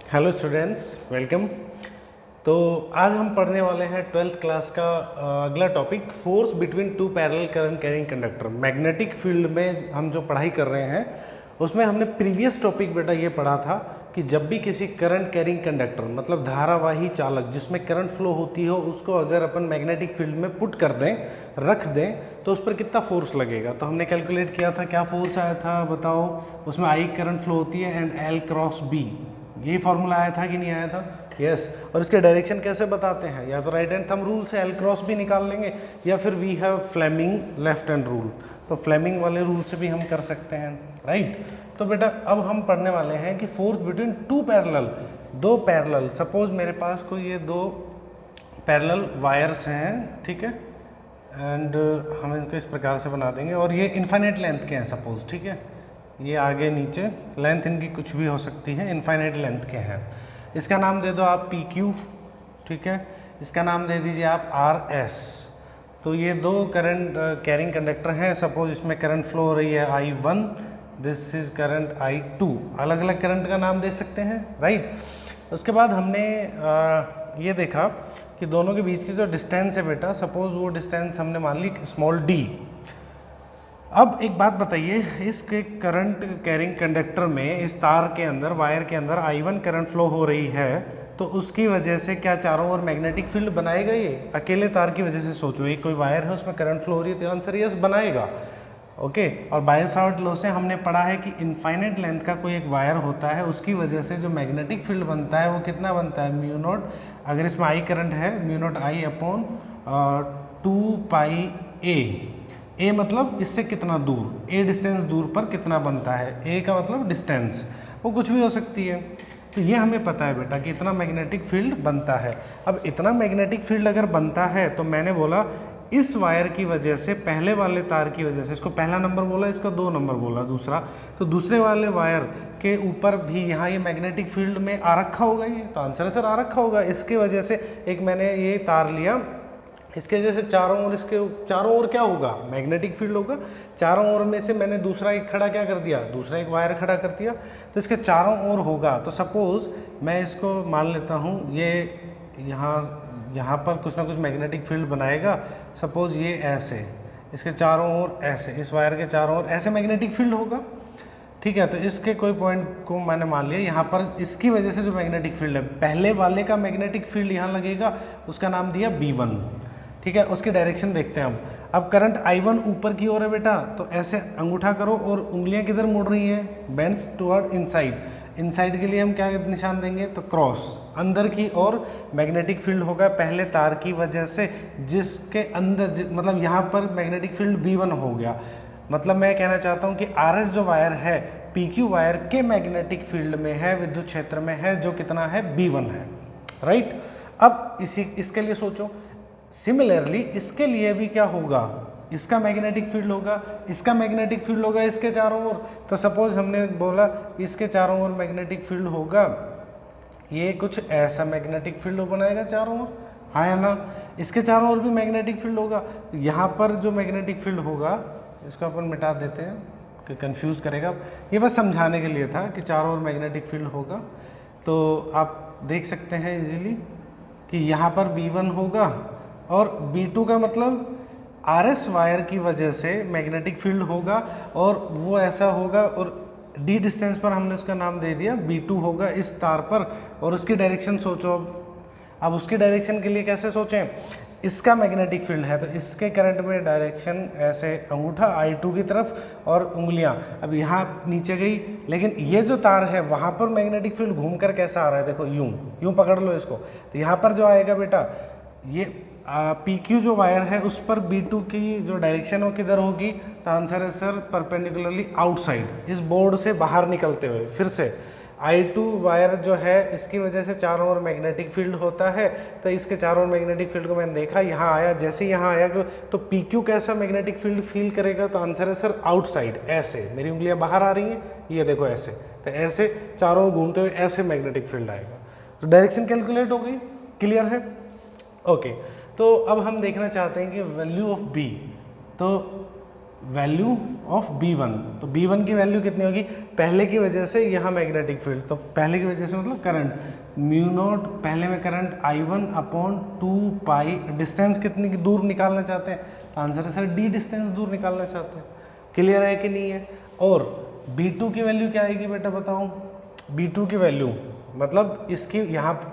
Hello students, welcome. तो आज हम पढ़ने वाले हैं 12th क्लास का अगला topic, force between two parallel current carrying conductor. Magnetic field में हम जो पढ़ाई कर रहे हैं उसमें हमने प्रीवियस टॉपिक बेटा ये पढ़ा था कि जब भी किसी करंट कैरिंग कंडक्टर मतलब धारावाही चालक जिसमें करंट फ्लो होती हो उसको अगर अपन मैग्नेटिक फील्ड में पुट कर दें, रख दें, तो उस पर कितना फोर्स लगेगा। तो हमने कैलकुलेट किया था, क्या फोर्स आया था बताओ। उसमें आई करंट फ्लो होती है एंड एल क्रॉस बी, यही फॉर्मूला आया था कि नहीं आया था? यस। और इसके डायरेक्शन कैसे बताते हैं? या तो राइट हैंड थंब रूल से एल क्रॉस भी निकाल लेंगे, या फिर we have Fleming left hand rule, तो फ्लेमिंग वाले रूल से भी हम कर सकते हैं, राइट। तो बेटा अब हम पढ़ने वाले हैं कि फोर्स बिटवीन टू पैरेलल, दो पैरेलल, सपोज मेरे पास कोई ये दो पैरेलल वायर्स हैं, ठीक है, एंड हम इनको इस प्रकार से बना देंगे और ये इनफाइनाइट लेंथ के हैं सपोज, ठीक है, ये आगे नीचे लेंथ इनकी कुछ भी हो सकती है, इनफाइनाइट लेंथ के हैं। इसका नाम दे दो आप पी क्यू, ठीक है, इसका नाम दे दीजिए आप आर एस। तो ये दो करंट कैरिंग कंडक्टर हैं, सपोज इसमें करंट फ्लो हो रही है I1, this is current I2, अलग अलग करंट का नाम दे सकते हैं, राइट। उसके बाद हमने ये देखा कि दोनों के बीच की जो डिस्टेंस है बेटा, सपोज वो डिस्टेंस हमने मान ली स्मॉल d। अब एक बात बताइए, इसके करंट कैरिंग कंडक्टर में इस तार के अंदर, वायर के अंदर I1 करंट फ्लो हो रही है, तो उसकी वजह से क्या चारों ओर मैग्नेटिक फील्ड बनाएगा? ये अकेले तार की वजह से सोचो, एक कोई वायर है उसमें करंट फ्लो हो रही है, तो आंसर यस बनाएगा। ओके। और बायो-सावर्ट लॉ से हमने पढ़ा है कि इनफाइनाइट लेंथ का कोई एक वायर होता है, उसकी वजह से जो मैग्नेटिक फील्ड बनता है वो कितना बनता है? म्यू नॉट, अगर इसमें आई करंट है, म्यू नॉट आई अपॉन 2 पाई ए मतलब इससे कितना दूर, ए डिस्टेंस दूर पर कितना बनता है, ए का मतलब डिस्टेंस, वो कुछ भी हो सकती है। तो ये हमें पता है बेटा कि इतना मैग्नेटिक फील्ड बनता है। अब इतना मैग्नेटिक फील्ड अगर बनता है तो मैंने बोला इस वायर की वजह से, पहले वाले तार की वजह से, इसको पहला नंबर बोला, इसका 2 नंबर बोला दूसरा, तो दूसरे वाले वायर के ऊपर भी यहाँ ये मैग्नेटिक फील्ड में आ रखा होगा, ये तो आंसर है सर आ रखा होगा। इसकी वजह से एक मैंने ये तार लिया, इसके जैसे चारों ओर, इसके चारों ओर क्या होगा? मैग्नेटिक फील्ड होगा। चारों ओर में से मैंने दूसरा एक खड़ा क्या कर दिया? दूसरा एक वायर खड़ा कर दिया, तो इसके चारों ओर होगा। तो सपोज मैं इसको मान लेता हूँ, ये यहाँ पर कुछ ना कुछ मैग्नेटिक फील्ड बनाएगा, सपोज ये ऐसे, इसके चारों ओर ऐसे, इस वायर के चारों ओर ऐसे मैग्नेटिक फील्ड होगा, ठीक है। तो इसके कोई पॉइंट को मैंने मान लिया, यहाँ पर इसकी वजह से जो मैग्नेटिक फील्ड है, पहले वाले का मैग्नेटिक फील्ड यहाँ लगेगा, उसका नाम दिया B1, ठीक है। उसकी डायरेक्शन देखते हैं हम। अब करंट I1 ऊपर की ओर है बेटा, तो ऐसे अंगूठा करो और उंगलियां किधर मुड़ रही हैं? Bends toward inside. इनसाइड के लिए हम क्या निशान देंगे? तो क्रॉस। अंदर की ओर मैग्नेटिक फील्ड होगा पहले तार की वजह से, जिसके अंदर मतलब यहाँ पर मैग्नेटिक फील्ड B1 हो गया। मतलब मैं कहना चाहता हूँ कि RS जो वायर है PQ वायर के मैग्नेटिक फील्ड में है, विद्युत क्षेत्र में है, जो कितना है? B1 है, राइट। अब इसके लिए सोचो, सिमिलरली इसके लिए भी क्या होगा? इसका मैग्नेटिक फील्ड होगा, इसका मैग्नेटिक फील्ड होगा इसके चारों ओर। तो सपोज हमने बोला इसके चारों ओर मैग्नेटिक फील्ड होगा, ये कुछ ऐसा मैग्नेटिक फील्ड बनाएगा चारों ओर, हाँ या ना? इसके चारों ओर भी मैग्नेटिक फील्ड होगा, तो यहाँ पर जो मैग्नेटिक फील्ड होगा, इसको अपन मिटा देते हैं कि कंफ्यूज करेगा। ये बस समझाने के लिए था कि चारों ओर मैग्नेटिक फील्ड होगा। तो आप देख सकते हैं इजीली कि यहाँ पर B1 होगा और B2 का मतलब RS वायर की वजह से मैग्नेटिक फील्ड होगा, और वो ऐसा होगा, और D डिस्टेंस पर हमने उसका नाम दे दिया B2 होगा इस तार पर। और उसकी डायरेक्शन सोचो, अब उसकी डायरेक्शन के लिए कैसे सोचें? इसका मैग्नेटिक फील्ड है तो इसके करंट में डायरेक्शन ऐसे, अंगूठा I2 की तरफ और उंगलियां अब यहाँ नीचे गई, लेकिन ये जो तार है वहाँ पर मैग्नेटिक फील्ड घूमकर कैसा आ रहा है? देखो यूं यूं पकड़ लो इसको, तो यहाँ पर जो आएगा बेटा, ये PQ जो वायर है उस पर B2 की जो डायरेक्शन हो किधर होगी? तो आंसर है सर परपेंडिकुलरली आउटसाइड, इस बोर्ड से बाहर निकलते हुए। फिर से I2 वायर जो है इसकी वजह से चारों ओर मैग्नेटिक फील्ड होता है, तो इसके चारों ओर मैग्नेटिक फील्ड को मैंने देखा, यहाँ आया, जैसे यहाँ आया तो PQ कैसा मैग्नेटिक फील्ड फील करेगा? तो आंसर है सर आउटसाइड, ऐसे, मेरी उंगलियाँ बाहर आ रही हैं, ये देखो ऐसे, तो ऐसे चारों ओर घूमते हुए ऐसे मैग्नेटिक फील्ड आएगा। तो डायरेक्शन कैलकुलेट हो गई, क्लियर है? ओके। तो अब हम देखना चाहते हैं कि वैल्यू ऑफ B। तो वैल्यू ऑफ B1। तो B1 की वैल्यू कितनी होगी, पहले की वजह से यहाँ मैग्नेटिक फील्ड, तो पहले की वजह से मतलब करंट म्यू नॉट, पहले में करंट I1 अपॉन 2 पाई, डिस्टेंस कितनी दूर निकालना चाहते हैं, आंसर है सर D डिस्टेंस दूर निकालना चाहते हैं। क्लियर है कि नहीं है। और B2 की वैल्यू क्या आएगी बेटा बताओ, B2 की वैल्यू मतलब इसकी यहाँ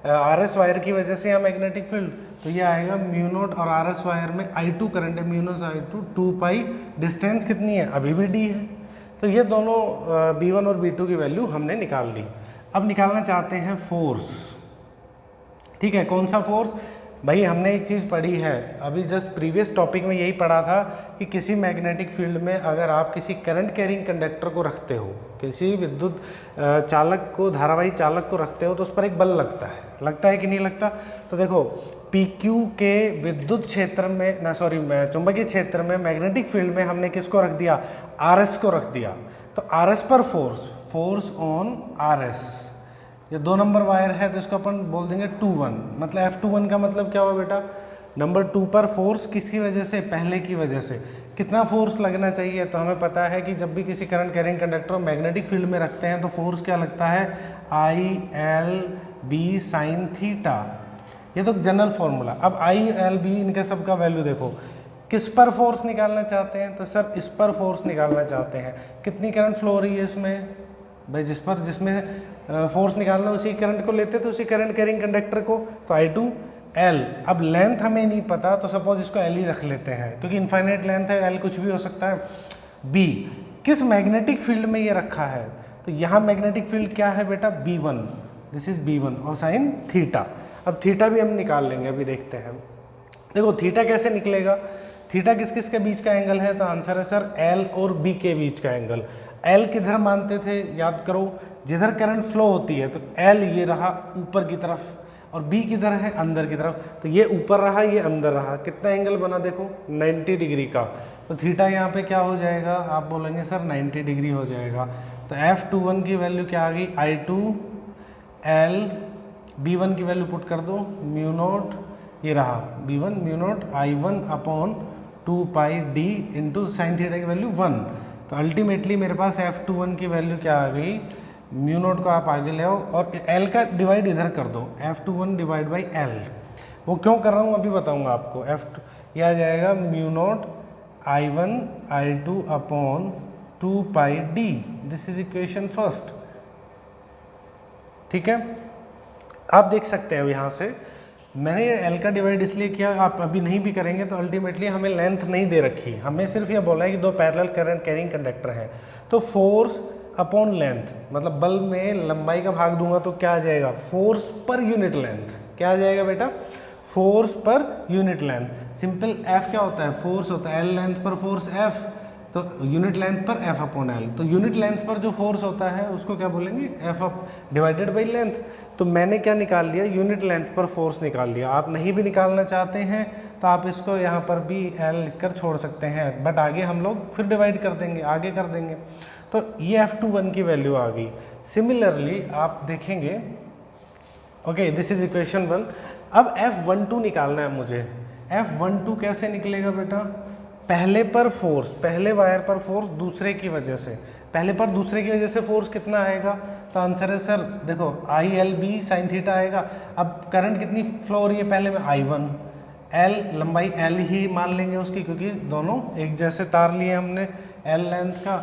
RS वायर की वजह से यहाँ मैग्नेटिक फील्ड, तो ये आएगा म्यू नॉट और RS वायर में I2 करंट है, म्यू नॉट I2 2 पाई, डिस्टेंस कितनी है अभी भी D है। तो ये दोनों B1 और B2 की वैल्यू हमने निकाल ली। अब निकालना चाहते हैं फोर्स। ठीक है, कौन सा फोर्स भाई, हमने एक चीज़ पढ़ी है अभी जस्ट प्रीवियस टॉपिक में, यही पढ़ा था कि किसी मैग्नेटिक फील्ड में अगर आप किसी करंट कैरिंग कंडक्टर को रखते हो, किसी विद्युत चालक को, धारावाही चालक को रखते हो, तो उस पर एक बल लगता है कि नहीं लगता। तो देखो PQ के विद्युत क्षेत्र में ना, सॉरी चुंबकीय क्षेत्र में मैग्नेटिक फील्ड में हमने किसको रख दिया, RS को रख दिया। तो RS पर फोर्स ऑन RS, ये 2 नंबर वायर है तो इसको अपन बोल देंगे 2-1, मतलब F21 का मतलब क्या हुआ बेटा, नंबर 2 पर फोर्स किसी वजह से, पहले की वजह से कितना फोर्स लगना चाहिए। तो हमें पता है कि जब भी किसी current carrying conductor magnetic field में रखते हैं तो फोर्स क्या लगता है, ILB साइन थीटा, ये तो जनरल फॉर्मूला। अब ILB इनके सब का वैल्यू देखो, किस पर फोर्स निकालना चाहते हैं, तो सर इस पर फोर्स निकालना चाहते हैं। कितनी करंट फ्लो हो रही है इसमें भाई, जिसमें फोर्स निकालना उसी करंट को लेते, तो उसी करंट कैरिंग कंडक्टर को, तो I2L। अब लेंथ हमें नहीं पता तो सपोज इसको L ही रख लेते हैं क्योंकि इनफाइनाइट लेंथ है, L कुछ भी हो सकता है। B किस मैग्नेटिक फील्ड में ये रखा है, तो यहाँ मैग्नेटिक फील्ड क्या है बेटा, B1, दिस इज B1 और साइन थीटा। अब थीटा भी हम निकाल लेंगे, अभी देखते हैं। देखो थीटा कैसे निकलेगा, थीटा किस किस के बीच का एंगल है, तो आंसर है सर L और B के बीच का एंगल। L किधर मानते थे, याद करो, जिधर करंट फ्लो होती है, तो L ये रहा ऊपर की तरफ और B किधर है, अंदर की तरफ, तो ये ऊपर रहा ये अंदर रहा, कितना एंगल बना देखो 90 डिग्री का। तो थीटा यहाँ पे क्या हो जाएगा, आप बोलेंगे सर 90 डिग्री हो जाएगा। तो F21 की वैल्यू क्या आ गई, I2L, B1 की वैल्यू पुट कर दो, म्यू नॉट, ये रहा B1 mu naught I1 upon 2 पाई D इंटू साइन थीटा की वैल्यू 1। तो अल्टीमेटली मेरे पास F21 की वैल्यू क्या आ गई, म्यू नॉट को आप आगे ले आओ और L का डिवाइड इधर कर दो, F21 डिवाइड बाई L। वो क्यों कर रहा हूँ अभी बताऊँगा आपको। यह आ जाएगा mu naught I1 I2 upon 2 pi D, this is equation first. ठीक है, आप देख सकते हैं यहाँ से मैंने L का डिवाइड इसलिए किया, आप अभी नहीं भी करेंगे तो अल्टीमेटली हमें लेंथ नहीं दे रखी, हमें सिर्फ ये बोला है कि 2 पैरेलल करंट कैरिंग कंडक्टर हैं। तो फोर्स अपॉन लेंथ, मतलब बल में लंबाई का भाग दूंगा तो क्या आ जाएगा, फोर्स पर यूनिट लेंथ। क्या आ जाएगा बेटा, force per unit length. Simple F क्या होता है, फोर्स होता है, L लेंथ पर फोर्स F, तो यूनिट लेंथ पर F अपॉन L। तो यूनिट लेंथ पर जो फोर्स होता है उसको क्या बोलेंगे, F up divided by length. तो मैंने क्या निकाल लिया, यूनिट लेंथ पर फोर्स निकाल लिया। आप नहीं भी निकालना चाहते हैं तो आप इसको यहाँ पर भी L लिखकर छोड़ सकते हैं, बट आगे हम लोग फिर डिवाइड कर देंगे, आगे कर देंगे। तो ये F21 की वैल्यू आ गई। सिमिलरली आप देखेंगे, ओके दिस इज इक्वेशन 1। अब F12 निकालना है मुझे। F12 कैसे निकलेगा बेटा, पहले पर फोर्स, पहले वायर पर फोर्स दूसरे की वजह से, पहले पर दूसरे की वजह से फोर्स कितना आएगा, तो आंसर है सर देखो ILB साइन थीटा आएगा। अब करंट कितनी फ्लो हो रही है, पहले में I1, L लंबाई L ही मान लेंगे उसकी क्योंकि दोनों एक जैसे तार लिए हमने L लेंथ का।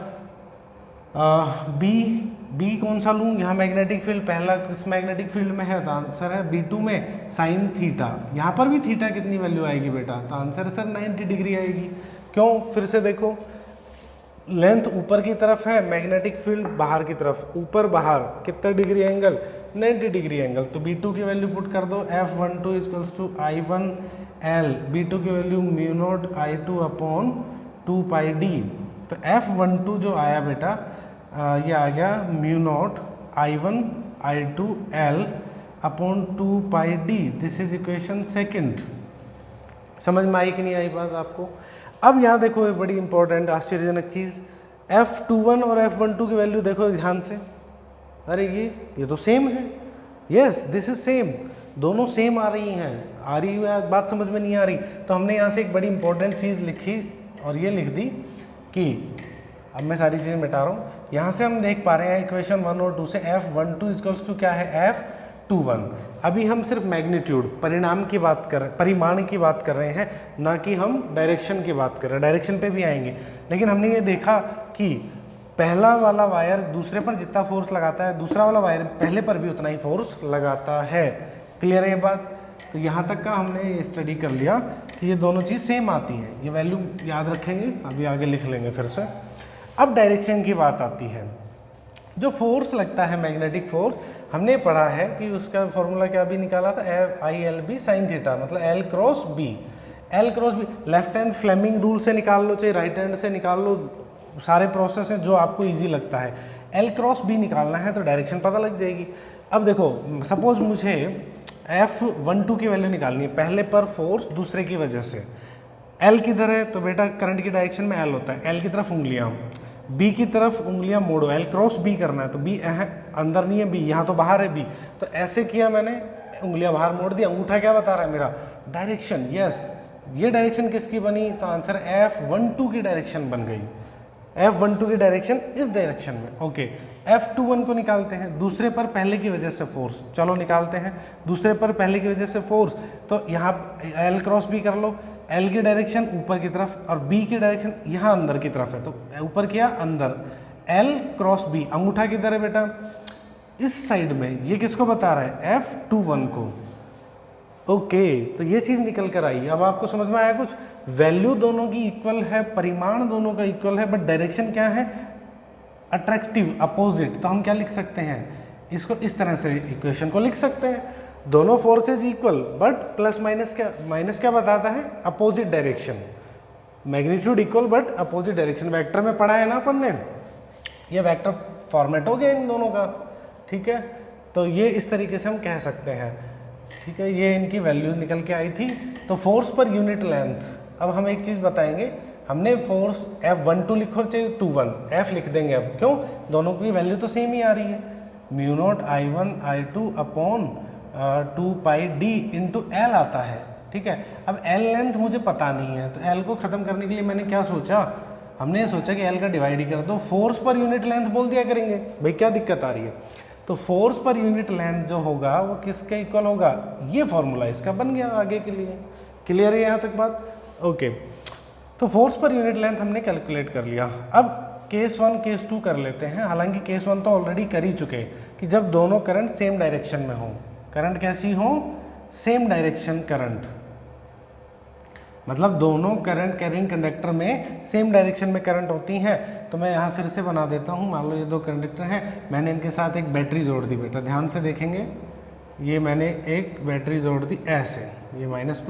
B कौन सा लूँ, यहाँ मैग्नेटिक फील्ड पहला किस मैग्नेटिक फील्ड में है, तो आंसर है B2 में साइन थीटा। यहाँ पर भी थीटा कितनी वैल्यू आएगी बेटा, तो आंसर है सर 90 डिग्री आएगी। क्यों, फिर से देखो लेंथ ऊपर की तरफ है, मैग्नेटिक फील्ड बाहर की तरफ, ऊपर बाहर कितना डिग्री एंगल, 90 डिग्री एंगल। तो B2 की वैल्यू पुट कर दो, F12 equals to I1L, B2 की value mu not I2 upon 2 pi D। तो F12 जो आया बेटा ये आ गया mu naught I1 I2L upon 2 pi D, this is equation second. समझ में आई कि नहीं आई बात आपको। अब यहाँ देखो एक बड़ी इंपॉर्टेंट आश्चर्यजनक चीज़, F21 और F12 की वैल्यू देखो ध्यान से, अरे ये तो सेम है, यस दिस इज सेम, दोनों सेम आ रही हैं। आ रही है बात समझ में नहीं आ रही, तो हमने यहाँ से एक बड़ी इंपॉर्टेंट चीज़ लिखी, और ये लिख दी कि, अब मैं सारी चीज़ें मिटा रहा हूँ। यहाँ से हम देख पा रहे हैं इक्वेशन 1 और 2 से F12 इक्वल्स टू क्या है, F21। अभी हम सिर्फ मैग्नीट्यूड परिमाण की बात कर रहे हैं, ना कि हम डायरेक्शन की बात कर रहे हैं। डायरेक्शन पे भी आएंगे, लेकिन हमने ये देखा कि पहला वाला वायर दूसरे पर जितना फोर्स लगाता है, दूसरा वाला वायर पहले पर भी उतना ही फोर्स लगाता है। क्लियर है ये बात? तो यहाँ तक का हमने स्टडी कर लिया कि ये दोनों चीज़ सेम आती है। ये वैल्यू याद रखेंगे, अभी आगे लिख लेंगे फिर से। अब डायरेक्शन की बात आती है। जो फोर्स लगता है मैग्नेटिक फोर्स, हमने पढ़ा है कि उसका फॉर्मूला क्या भी निकाला था, ILB sin थीटा, मतलब L cross B. Left hand Fleming rule से निकाल लो, चाहे राइट हैंड से निकाल लो, सारे प्रोसेस हैं जो आपको इजी लगता है। L क्रॉस बी निकालना है तो डायरेक्शन पता लग जाएगी। अब देखो, सपोज मुझे F12 की वैल्यू निकालनी है, पहले पर फोर्स दूसरे की वजह से। L किधर है, तो बेटा करंट की डायरेक्शन में L होता है, L की तरफ उंगलियाँ, B की तरफ उंगलियां मोड़ो, L क्रॉस B करना है, तो B अंदर नहीं है, B यहाँ तो बाहर है B, तो ऐसे किया मैंने, उंगलियां बाहर मोड़ दी। अंगूठा क्या बता रहा है मेरा, डायरेक्शन। यस, ये डायरेक्शन किसकी बनी, तो आंसर F12 की डायरेक्शन बन गई। F12 की डायरेक्शन इस डायरेक्शन में। ओके, F21 को निकालते हैं, दूसरे पर पहले की वजह से फोर्स। चलो निकालते हैं दूसरे पर पहले की वजह से फोर्स, तो यहाँ L क्रॉस B कर लो। L की डायरेक्शन ऊपर की तरफ और B की डायरेक्शन यहाँ अंदर की तरफ है, तो ऊपर किया अंदर, L क्रॉस B। अंगूठा किधर है बेटा, इस साइड में। ये किसको बता रहा है, F21 को। ओके, तो ये चीज़ निकल कर आई। अब आपको समझ में आया कुछ, वैल्यू दोनों की इक्वल है, परिमाण दोनों का इक्वल है, बट डायरेक्शन क्या है, अट्रैक्टिव, अपोजिट। तो हम क्या लिख सकते हैं, इसको इस तरह से इक्वेशन को लिख सकते हैं, दोनों forces equal but plus minus क्या बताता है, opposite direction. Magnitude equal but opposite direction. Vector में पढ़ा है ना अपन ने, ये वेक्टर फॉर्मेट हो गया इन दोनों का। ठीक है, तो ये इस तरीके से हम कह सकते हैं। ठीक है, ये इनकी वैल्यू निकल के आई थी। तो फोर्स पर यूनिट लेंथ, अब हम एक चीज़ बताएंगे, हमने फोर्स F12 लिखो चाहे 21, F लिख देंगे। अब क्यों, दोनों की वैल्यू तो सेम ही आ रही है, μ0 I1 I2 अपॉन 2 पाई d इंटू L आता है। ठीक है, अब L लेंथ मुझे पता नहीं है, तो L को ख़त्म करने के लिए मैंने क्या सोचा, हमने सोचा कि L का डिवाइड ही कर दो, फोर्स पर यूनिट लेंथ बोल दिया करेंगे। भाई क्या दिक्कत आ रही है, तो फोर्स पर यूनिट लेंथ जो होगा वो किसके इक्वल होगा, ये फॉर्मूला इसका बन गया आगे के लिए। क्लियर है यहाँ तक बात? ओके, तो फोर्स पर यूनिट लेंथ हमने कैलकुलेट कर लिया। अब केस 1 केस 2 कर लेते हैं। हालांकि केस 1 तो ऑलरेडी कर ही चुके कि जब दोनों करंट सेम डायरेक्शन में हो। करंट कैसी हो, सेम डायरेक्शन करंट, मतलब दोनों करंट कैरिंग कंडक्टर में सेम डायरेक्शन में करंट होती हैं। तो मैं यहाँ फिर से बना देता हूँ। मान लो ये दो कंडक्टर हैं, मैंने इनके साथ एक बैटरी जोड़ दी। बेटा ध्यान से देखेंगे, ये मैंने एक बैटरी जोड़ दी ऐसे, ये माइनस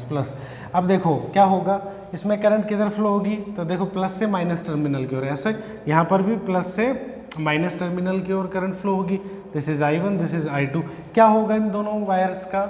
प्लस। अब देखो क्या होगा, इसमें करंट किधर फ्लो होगी, तो देखो प्लस से माइनस टर्मिनल की ओर, ऐसे यहाँ पर भी प्लस से माइनस टर्मिनल की ओर करंट फ्लो होगी। This is I1, this is I2। क्या होगा इन दोनों वायर्स का,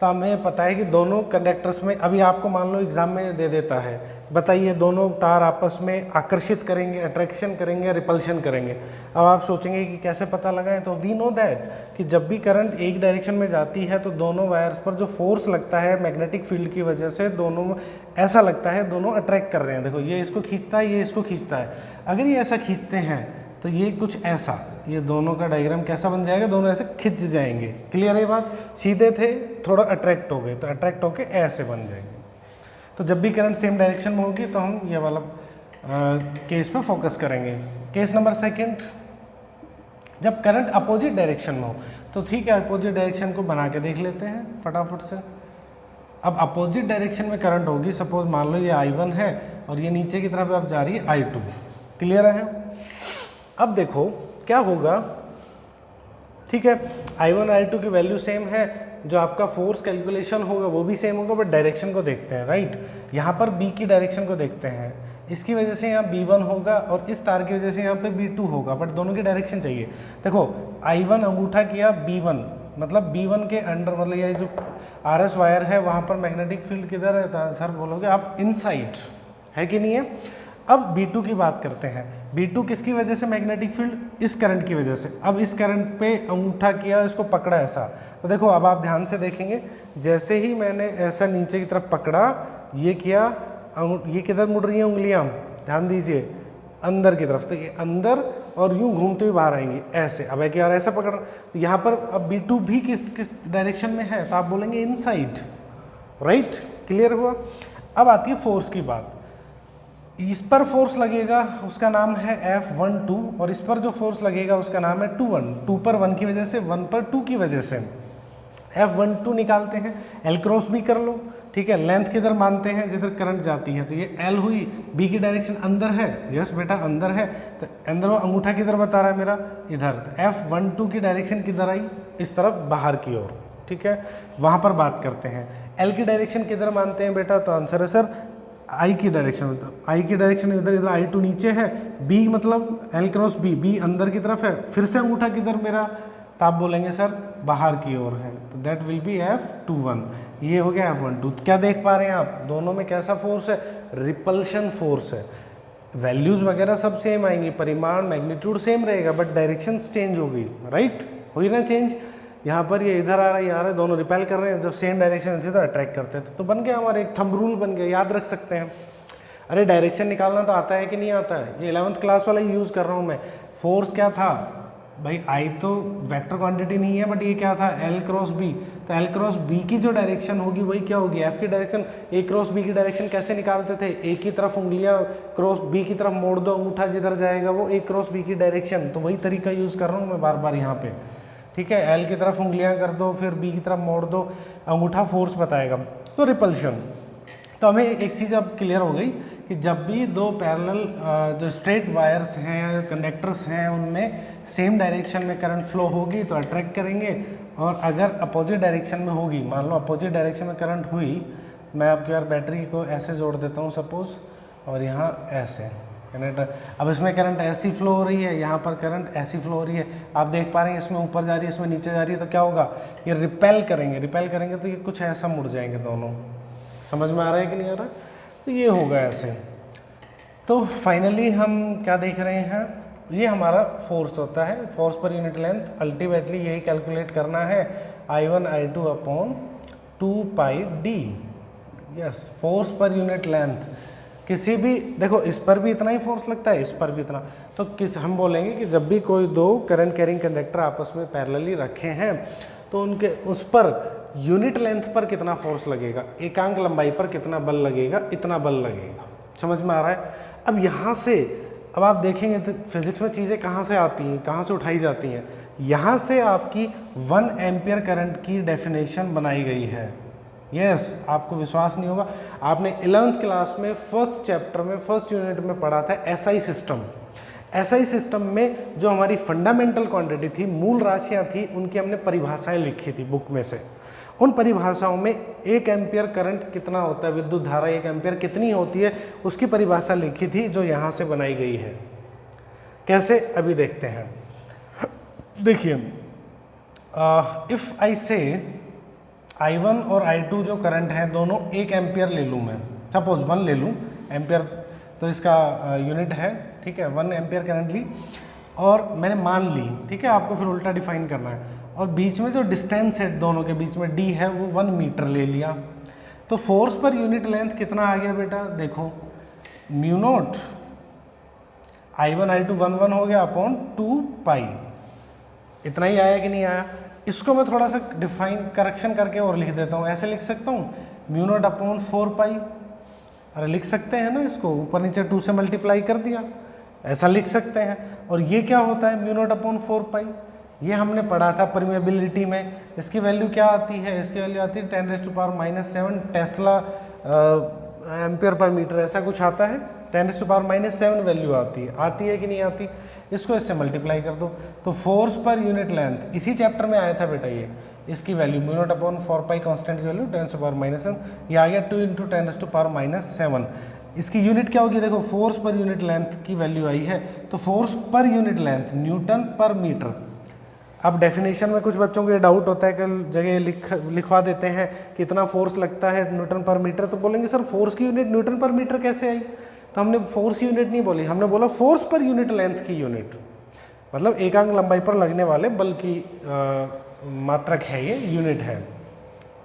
तो हमें पता है कि दोनों कंडक्टर्स में, अभी आपको मान लो एग्जाम में दे देता है, बताइए दोनों तार आपस में आकर्षित करेंगे, अट्रैक्शन करेंगे, रिपल्शन करेंगे। अब आप सोचेंगे कि कैसे पता लगाएं, तो वी नो दैट कि जब भी करंट एक डायरेक्शन में जाती है तो दोनों वायर्स पर जो फोर्स लगता है मैग्नेटिक फील्ड की वजह से, दोनों ऐसा लगता है दोनों अट्रैक्ट कर रहे हैं। देखो ये इसको खींचता है, ये इसको खींचता है। अगर ये ऐसा खींचते हैं तो ये कुछ ऐसा, ये दोनों का डायग्राम कैसा बन जाएगा, दोनों ऐसे खिंच जाएंगे। क्लियर है बात, सीधे थे थोड़ा अट्रैक्ट हो गए, तो अट्रैक्ट होके ऐसे बन जाएंगे। तो जब भी करंट सेम डायरेक्शन में होगी तो हम ये वाला केस पे फोकस करेंगे। केस नंबर 2, जब करंट अपोजिट डायरेक्शन में हो, तो ठीक है अपोजिट डायरेक्शन को बना के देख लेते हैं फटाफट से। अब अपोजिट डायरेक्शन में करंट होगी, सपोज मान लो ये I1 है और ये नीचे की तरफ अब जा रही है I2। क्लियर है? अब देखो क्या होगा, ठीक है I1 I2 की वैल्यू सेम है, जो आपका फोर्स कैलकुलेशन होगा वो भी सेम होगा, बट डायरेक्शन को देखते हैं। राइट, यहाँ पर B की डायरेक्शन को देखते हैं, इसकी वजह से यहाँ B1 होगा और इस तार की वजह से यहाँ पे B2 होगा, बट दोनों की डायरेक्शन चाहिए। देखो I1 अंगूठा किया B1, मतलब B1 के अंडर, मतलब ये जो RS वायर है वहाँ पर मैग्नेटिक फील्ड किधर है, तो आंसर बोलोगे आप इनसाइड, है कि नहीं है। अब B2 की बात करते हैं। B2 किसकी वजह से मैग्नेटिक फील्ड, इस करंट की वजह से। अब इस करंट पे अंगूठा किया, इसको पकड़ा ऐसा, तो देखो अब आप ध्यान से देखेंगे, जैसे ही मैंने ऐसा नीचे की तरफ पकड़ा, ये किया ये किधर मुड़ रही हैं उंगलियां, ध्यान दीजिए अंदर की तरफ, तो ये अंदर और यूं घूमते हुए बाहर आएंगी ऐसे। अब है कि यार ऐसा पकड़, तो यहाँ पर अब B2 भी किस डायरेक्शन में है, तो आप बोलेंगे इनसाइड, राइट, क्लियर हुआ। अब आती है फोर्स की बात। इस पर फोर्स लगेगा उसका नाम है F12 और इस पर जो फोर्स लगेगा उसका नाम है 2 पर 1 की वजह से, 1 पर 2 की वजह से। F12 निकालते हैं, L क्रॉस B कर लो, ठीक है। लेंथ किधर मानते हैं, जिधर करंट जाती है, तो ये L हुई, B की डायरेक्शन अंदर है, यस बेटा अंदर है, तो अंदर वो अंगूठा किधर बता रहा है मेरा, इधर, तो F12 की डायरेक्शन किधर आई, इस तरफ बाहर की ओर, ठीक है। वहाँ पर बात करते हैं। L की डायरेक्शन किधर मानते हैं बेटा, तो आंसर है सर I की डायरेक्शन, तो I की डायरेक्शन इधर, इधर I2 नीचे है, B मतलब L क्रॉस B, B अंदर की तरफ है, फिर से अंगूठा किधर मेरा, तो आप बोलेंगे सर बाहर की ओर है, तो दैट विल बी F21। ये हो गया F12। क्या देख पा रहे हैं आप, दोनों में कैसा फोर्स है, रिपल्शन फोर्स है। वैल्यूज वगैरह सब सेम आएंगी, परिमाण मैग्नीट्यूड सेम रहेगा, बट डायरेक्शन चेंज होगी, राइट, हुई ना चेंज। यहाँ पर ये इधर आ रहा है, यहाँ दोनों रिपेल कर रहे हैं, जब सेम डायरेक्शन थी तो अट्रैक्ट करते थे, तो बन गया हमारे एक थंब रूल बन गया, याद रख सकते हैं। अरे डायरेक्शन निकालना तो आता है कि नहीं आता है, ये 11th क्लास वाला यूज़ कर रहा हूँ मैं। फोर्स क्या था भाई, आई तो वेक्टर क्वांटिटी नहीं है, बट ये क्या था, L क्रॉस B, तो L क्रॉस B की जो डायरेक्शन होगी वही क्या होगी, F की डायरेक्शन। A क्रॉस B की डायरेक्शन कैसे निकालते थे, A की तरफ उंगलियां क्रॉस B की तरफ मोड़ दो, अंगूठा जिधर जाएगा वो A क्रॉस B की डायरेक्शन, तो वही तरीका यूज़ कर रहा हूँ मैं बार बार यहाँ पे, ठीक है। L की तरफ उंगलियां कर दो, फिर B की तरफ मोड़ दो, अंगूठा फोर्स बताएगा, तो रिपल्शन। तो हमें एक चीज़ अब क्लियर हो गई कि जब भी दो पैरेलल जो स्ट्रेट वायर्स हैं, कंडक्टर्स हैं, उनमें सेम डायरेक्शन में करंट फ्लो होगी तो अट्रैक्ट करेंगे, और अगर अपोजिट डायरेक्शन में होगी, मान लो अपोजिट डायरेक्शन में करंट हुई, मैं आपकी यार बैटरी को ऐसे जोड़ देता हूँ सपोज, और यहाँ ऐसे कनेक्टर, अब इसमें करंट ऐसी फ्लो हो रही है, यहाँ पर करंट ऐसी फ्लो हो रही है, आप देख पा रहे हैं इसमें ऊपर जा रही है, इसमें नीचे जा रही है, तो क्या होगा, ये रिपेल करेंगे तो ये कुछ ऐसा मुड़ जाएंगे दोनों। समझ में आ रहा है कि नहीं आ रहा, तो ये होगा ऐसे। तो फाइनली हम क्या देख रहे हैं, ये हमारा फोर्स होता है, force per unit length. Ultimately यही कैलकुलेट करना है, I1 I2 upon 2πd, yes, force per unit length. किसी भी, देखो इस पर भी इतना ही फोर्स लगता है, इस पर भी इतना, तो हम बोलेंगे कि जब भी कोई दो करंट कैरिंग कंडक्टर आपस में पैरेलली रखे हैं, तो उनके उस पर यूनिट लेंथ पर कितना फोर्स लगेगा, एकांक लंबाई पर कितना बल लगेगा, इतना बल लगेगा। समझ में आ रहा है। अब यहाँ से अब आप देखेंगे तो फिजिक्स में चीज़ें कहाँ से आती हैं, कहाँ से उठाई जाती हैं, यहाँ से आपकी 1 एम्पियर करंट की डेफिनेशन बनाई गई है। यस, आपको विश्वास नहीं होगा, आपने 11th क्लास में फर्स्ट चैप्टर में फर्स्ट यूनिट में पढ़ा था SI सिस्टम। SI सिस्टम में जो हमारी फंडामेंटल क्वांटिटी थी, मूल राशियाँ थी, उनकी हमने परिभाषाएं लिखी थी बुक में से। उन परिभाषाओं में 1 एम्पियर करंट कितना होता है, विद्युत धारा 1 एम्पियर कितनी होती है, उसकी परिभाषा लिखी थी, जो यहाँ से बनाई गई है। कैसे, अभी देखते हैं। देखिए, इफ़ आई से I1 और I2 जो करंट है दोनों 1 एम्पियर ले लूँ मैं, सपोज 1 ले लूँ, एम्पियर तो इसका यूनिट है, ठीक है, 1 एम्पियर करंट ली और मैंने मान ली, ठीक है, आपको फिर उल्टा डिफाइन करना है, और बीच में जो डिस्टेंस है दोनों के बीच में D है वो 1 मीटर ले लिया, तो फोर्स पर यूनिट लेंथ कितना आ गया बेटा, देखो म्यू नॉट I1 I2 1 हो गया अपॉन 2π, इतना ही आया कि नहीं आया। इसको मैं थोड़ा सा डिफाइन करेक्शन करके और लिख देता हूँ, ऐसे लिख सकता हूँ म्यू नॉट अपॉन 4π, अरे लिख सकते हैं ना, इसको ऊपर नीचे 2 से मल्टीप्लाई कर दिया, ऐसा लिख सकते हैं। और ये क्या होता है, म्यू नॉट अपॉन 4π, ये हमने पढ़ा था परमेबिलिटी में, इसकी वैल्यू क्या आती है, इसकी वैल्यू आती है 10⁻⁻7 टेस्ला एम्पियर पर मीटर, ऐसा कुछ आता है, 10⁻⁻7 वैल्यू आती है कि नहीं आती। इसको इससे मल्टीप्लाई कर दो, तो फोर्स पर यूनिट लेंथ इसी चैप्टर में आया था बेटा, ये इसकी value mu naught upon 4π constant की वैल्यू 10⁻⁻7, ये आ गया 2 × 10⁻⁷। इसकी यूनिट क्या होगी, देखो फोर्स पर यूनिट लेंथ की वैल्यू आई है, तो force per unit length Newton पर मीटर। अब डेफिनेशन में कुछ बच्चों को ये डाउट होता है कि जगह लिखवा देते हैं कितना फोर्स लगता है न्यूटन पर मीटर, तो बोलेंगे सर फोर्स की यूनिट न्यूटन पर मीटर कैसे आई, तो हमने फोर्स की यूनिट नहीं बोली, हमने बोला फोर्स पर यूनिट लेंथ की यूनिट, मतलब एकांक लंबाई पर लगने वाले बल की मात्रक है, ये यूनिट है।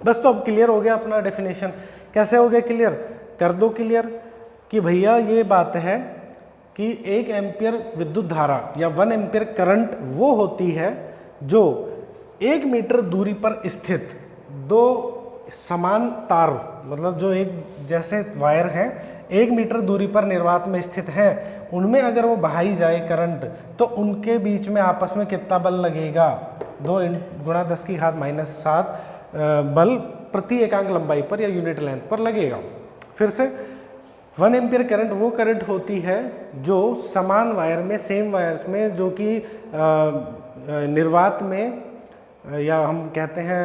बस, तो अब क्लियर हो गया अपना डेफिनेशन। कैसे हो गया क्लियर, कर दो क्लियर कि भैया ये बात है कि 1 एम्पियर विद्युत धारा या 1 एम्पियर करंट वो होती है जो 1 मीटर दूरी पर स्थित 2 समान तार, मतलब जो एक जैसे वायर हैं 1 मीटर दूरी पर निर्वात में स्थित हैं, उनमें अगर वो बहाई जाए करंट तो उनके बीच में आपस में कितना बल लगेगा, 2 गुणा 10⁻⁷ बल प्रति एकांक लंबाई पर या यूनिट लेंथ पर लगेगा। फिर से 1 एम्पियर करंट वो करंट होती है जो समान वायर में, सेम वायर्स में, जो कि निर्वात में, या हम कहते हैं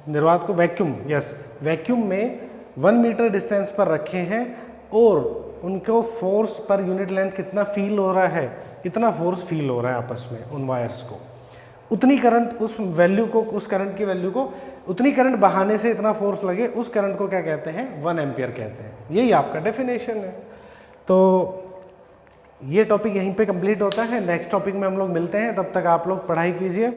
निर्वात को वैक्यूम, यस वैक्यूम में 1 मीटर डिस्टेंस पर रखे हैं और उनको फोर्स पर यूनिट लेंथ कितना फील हो रहा है, इतना फोर्स फील हो रहा है आपस में उन वायर्स को, उतनी करंट उस वैल्यू को, उस करंट की वैल्यू को, उतनी करंट बहाने से इतना फोर्स लगे, उस करंट को क्या कहते हैं, 1 एम्पियर कहते हैं। यही आपका डेफिनेशन है। तो ये टॉपिक यहीं पे कंप्लीट होता है। नेक्स्ट टॉपिक में हम लोग मिलते हैं, तब तक आप लोग पढ़ाई कीजिए।